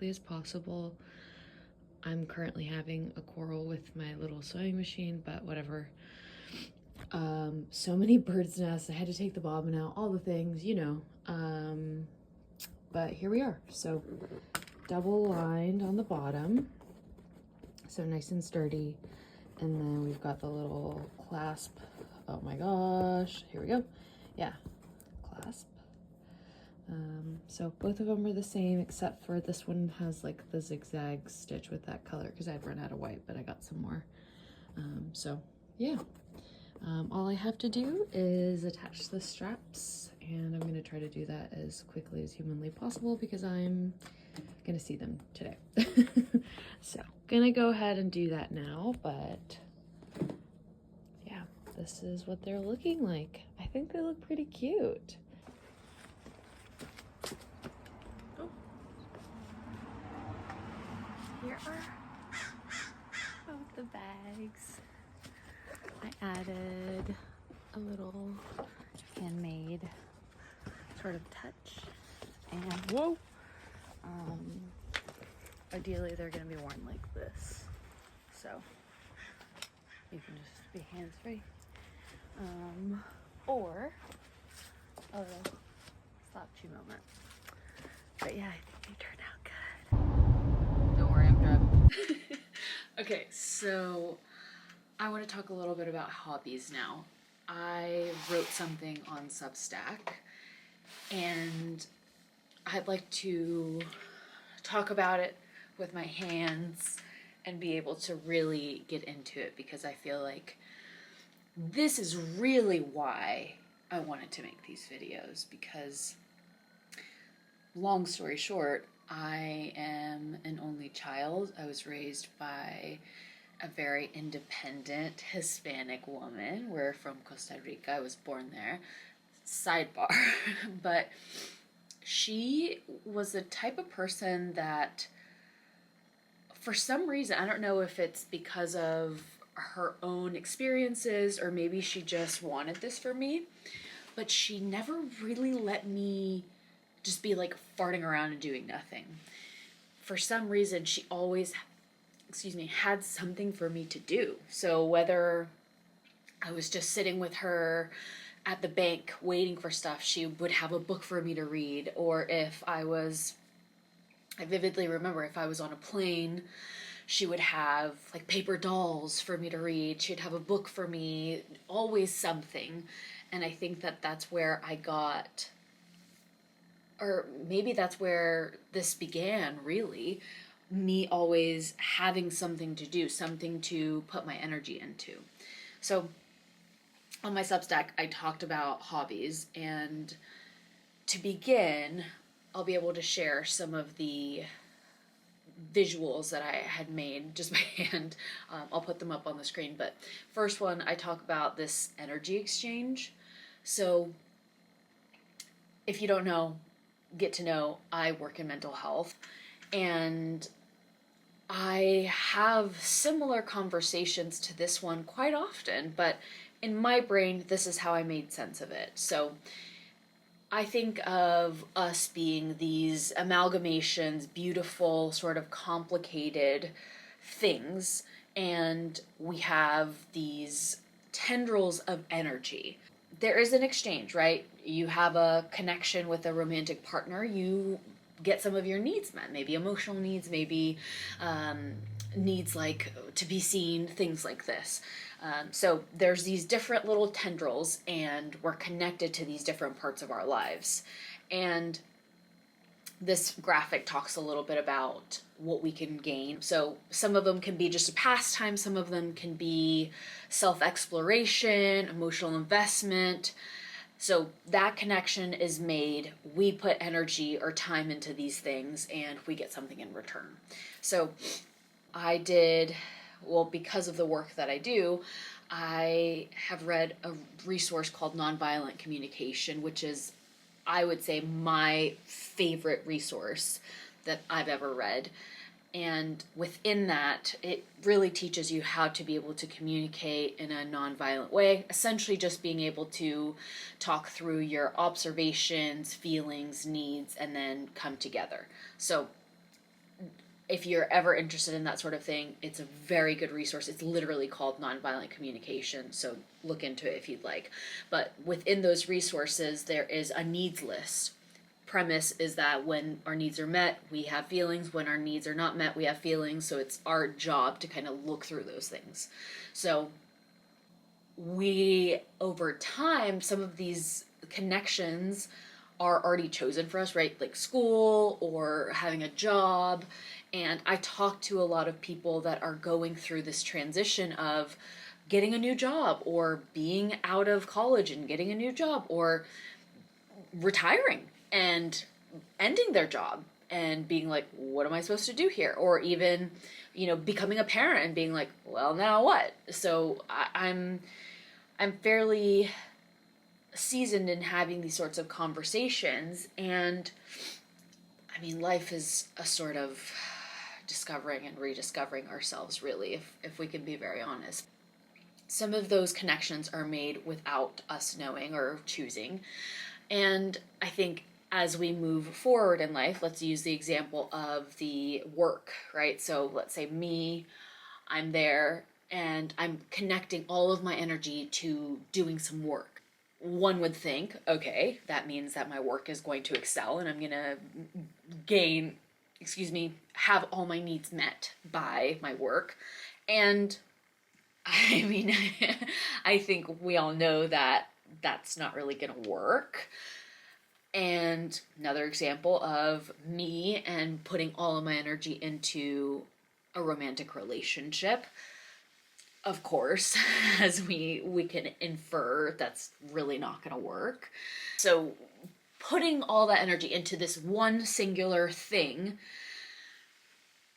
quickly as possible. I'm currently having a quarrel with my little sewing machine, but whatever. So many bird's nests. I had to take the bobbin out, all the things, you know. But here we are. So double lined on the bottom, so nice and sturdy. And then we've got the little clasp. Oh my gosh, here we go. Yeah, clasp. So both of them are the same, except for this one has like the zigzag stitch with that color because I'd run out of white, but I got some more. So yeah, all I have to do is attach the straps, and I'm going to try to do that as quickly as humanly possible because I'm going to see them today. So gonna go ahead and do that now, but yeah, this is what they're looking like. I think they look pretty cute. Oh. Here are both the bags. I added a little handmade sort of touch, and whoa, ideally they're gonna be worn like this, so you can just be hands-free, or a little slouchy moment. But yeah, I think they turned out good. Don't worry, I'm driving. Okay, so I want to talk a little bit about hobbies now. I wrote something on Substack, and I'd like to talk about it with my hands and be able to really get into it, because I feel like this is really why I wanted to make these videos, because long story short, I am an only child. I was raised by a very independent Hispanic woman. We're from Costa Rica. I was born there. Sidebar. But she was the type of person that, for some reason, I don't know if it's because of her own experiences or maybe she just wanted this for me, but she never really let me just be like farting around and doing nothing. For some reason, she always, had something for me to do. So whether I was just sitting with her at the bank waiting for stuff, she would have a book for me to read. Or if I vividly remember if I was on a plane, she would have like paper dolls for me to read. She'd have a book for me, always something. And I think that that's where I got, or maybe that's where this began, really, me always having something to do, something to put my energy into. So on my Substack, I talked about hobbies, and to begin, I'll be able to share some of the visuals that I had made just by hand. I'll put them up on the screen, but first one, I talk about this energy exchange. So if you don't know, get to know, I work in mental health, and I have similar conversations to this one quite often, but in my brain, this is how I made sense of it. So I think of us being these amalgamations, beautiful, sort of complicated things, and we have these tendrils of energy. There is an exchange, right? You have a connection with a romantic partner, you get some of your needs met, maybe emotional needs, maybe needs like to be seen, things like this. So there's these different little tendrils, and we're connected to these different parts of our lives. And this graphic talks a little bit about what we can gain. So some of them can be just a pastime, some of them can be self-exploration, emotional investment. So that connection is made, we put energy or time into these things, and we get something in return. So I did, well, because of the work that I do, I have read a resource called Nonviolent Communication, which is, I would say, my favorite resource that I've ever read. And within that, it really teaches you how to be able to communicate in a nonviolent way, essentially just being able to talk through your observations, feelings, needs, and then come together. So if you're ever interested in that sort of thing, it's a very good resource. It's literally called Nonviolent Communication, so look into it if you'd like. But within those resources, there is a needs list. Premise is that when our needs are met, we have feelings. When our needs are not met, we have feelings. So it's our job to kind of look through those things. So we, over time, some of these connections are already chosen for us, right? Like school or having a job. And I talk to a lot of people that are going through this transition of getting a new job or being out of college and getting a new job or retiring and ending their job and being like, what am I supposed to do here? Or even, becoming a parent and being like, well, now what? So I'm fairly seasoned in having these sorts of conversations, and I mean, life is a sort of discovering and rediscovering ourselves, really, if we can be very honest. Some of those connections are made without us knowing or choosing, and I think as we move forward in life, let's use the example of the work, right? So let's say I'm there and I'm connecting all of my energy to doing some work. One would think, okay, that means that my work is going to excel and I'm going to have all my needs met by my work. And I mean, I think we all know that that's not really going to work. And another example of me and putting all of my energy into a romantic relationship. Of course, as we can infer, that's really not going to work. So putting all that energy into this one singular thing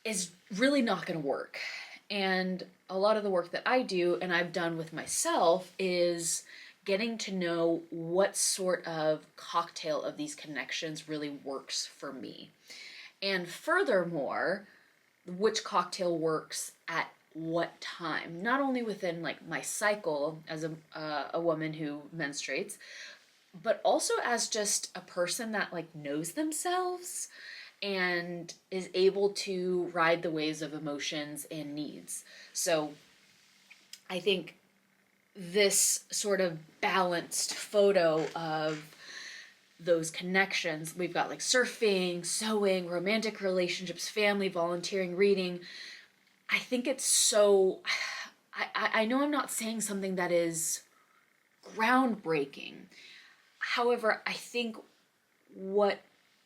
is really not going to work. And a lot of the work that I do and I've done with myself is getting to know what sort of cocktail of these connections really works for me. And furthermore, which cocktail works at what time, not only within like my cycle as a woman who menstruates, but also as just a person that like knows themselves and is able to ride the waves of emotions and needs. So I think this sort of balanced photo of those connections, we've got like surfing, sewing, romantic relationships, family, volunteering, reading. I think it's so, I know I'm not saying something that is groundbreaking. However, I think what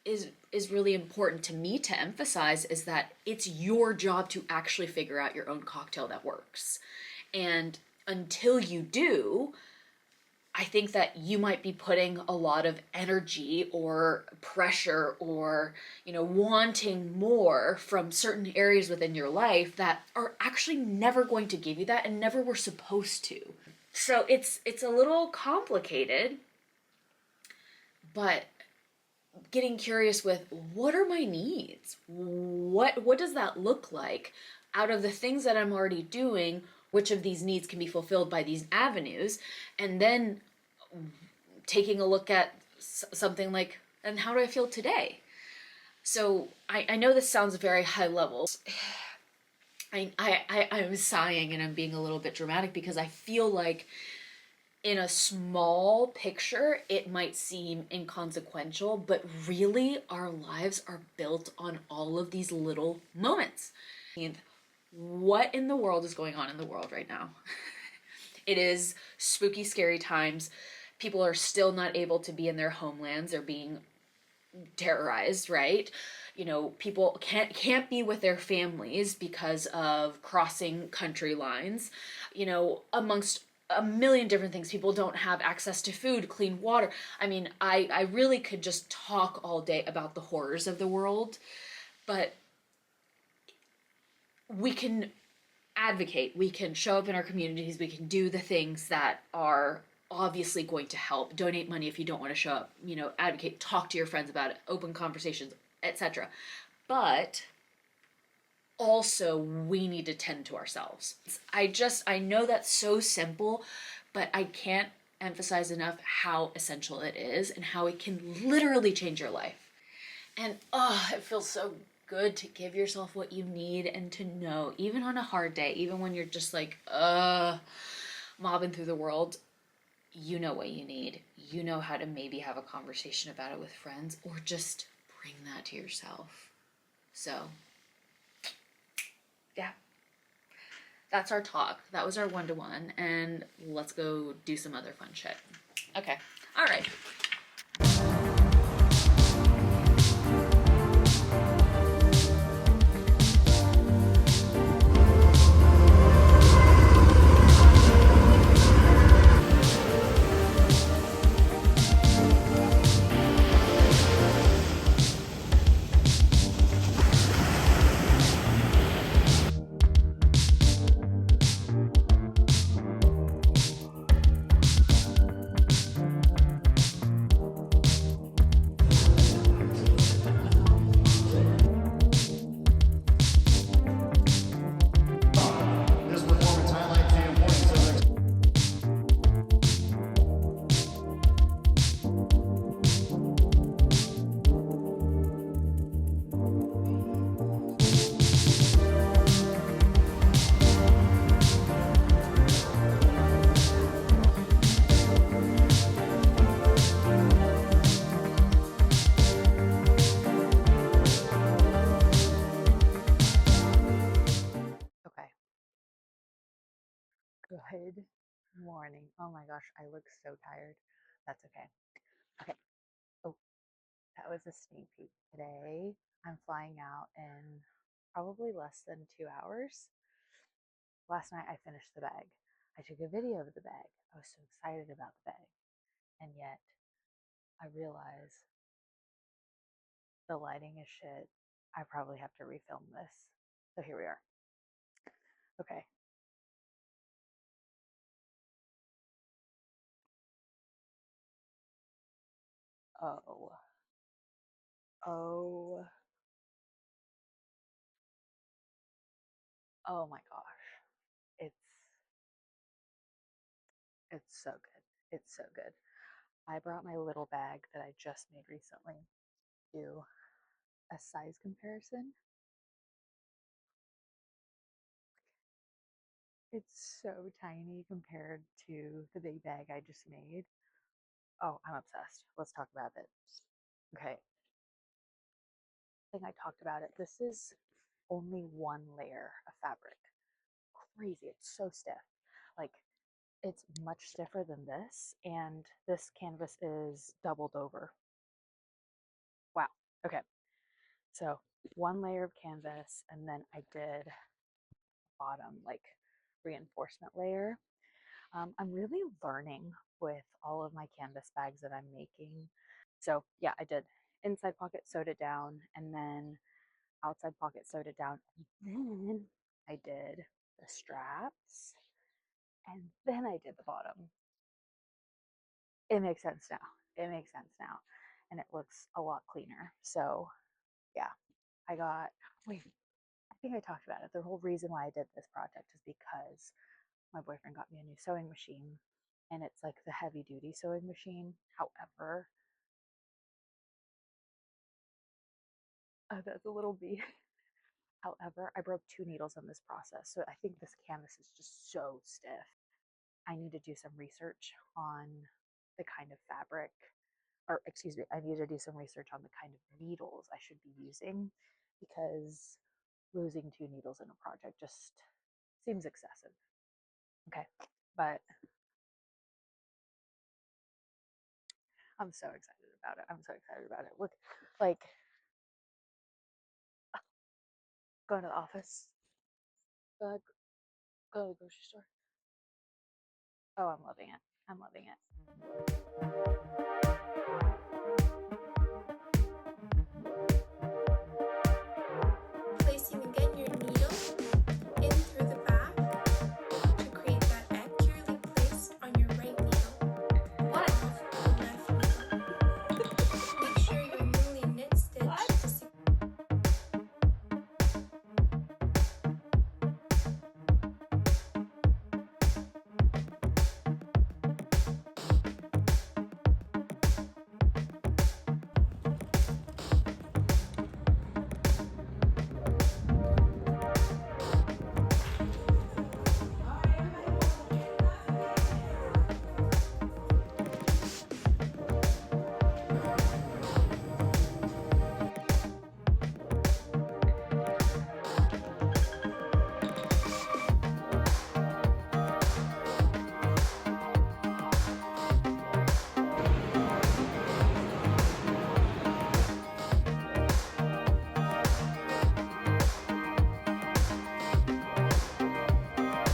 is really important to me to emphasize is that it's your job to actually figure out your own cocktail that works. And until you do, I think that you might be putting a lot of energy or pressure or, wanting more from certain areas within your life that are actually never going to give you that and never were supposed to. So it's a little complicated, but getting curious with what are my needs? What does that look like? Out of the things that I'm already doing, which of these needs can be fulfilled by these avenues? And then taking a look at something like, and how do I feel today? So I know this sounds very high level. I'm sighing and I'm being a little bit dramatic because I feel like in a small picture, it might seem inconsequential, but really our lives are built on all of these little moments. And what in the world is going on in the world right now? It is spooky, scary times. People are still not able to be in their homelands. They're being terrorized, right? People can't be with their families because of crossing country lines, amongst a million different things. People don't have access to food, clean water. I mean, I really could just talk all day about the horrors of the world, but we can advocate, we can show up in our communities, we can do the things that are obviously going to help. Donate money if you don't want to show up, advocate, talk to your friends about it, open conversations, etc. But also we need to tend to ourselves. I know that's so simple, but I can't emphasize enough how essential it is and how it can literally change your life. And it feels so good to give yourself what you need and to know, even on a hard day, even when you're just like, mobbing through the world, you know what you need. You know how to maybe have a conversation about it with friends or just bring that to yourself. So, yeah, that's our talk. That was our one-to-one, and let's go do some other fun shit. Okay. All right. This performance highlights the importance of Okay. Good morning. Oh my gosh, I look so tired. That's okay. Okay. Oh, that was a sneak peek. Today, I'm flying out in probably less than 2 hours. Last night, I finished the bag. I took a video of the bag. I was so excited about the bag. And yet, I realize the lighting is shit. I probably have to refilm this. So here we are. Okay. Oh. Oh. Oh my gosh. It's It's so good. It's so good. I brought my little bag that I just made recently to do a size comparison. It's so tiny compared to the big bag I just made. Oh, I'm obsessed. Let's talk about it. Okay, I think I talked about it. This is only one layer of fabric. Crazy. It's so stiff. Like, it's much stiffer than this, and this canvas is doubled over. Wow. Okay. So one layer of canvas, and then I did bottom like reinforcement layer. I'm really learning with all of my canvas bags that I'm making. So yeah, I did inside pocket, sewed it down, and then outside pocket, sewed it down, and then I did the straps, and then I did the bottom. It makes sense now. It makes sense now, and it looks a lot cleaner. So yeah, I got. Wait, I think I talked about it. The whole reason why I did this project is because my boyfriend got me a new sewing machine, and it's like the heavy duty sewing machine. However, that's a little bee. However, I broke 2 needles in this process, so I think this canvas is just so stiff. I need to do some research on the kind of fabric, or excuse me, I need to do some research on the kind of needles I should be using because losing 2 needles in a project just seems excessive. Okay, but I'm so excited about it. I'm so excited about it. Look, like going to the office, go go to the grocery store. Oh, I'm loving it. I'm loving it.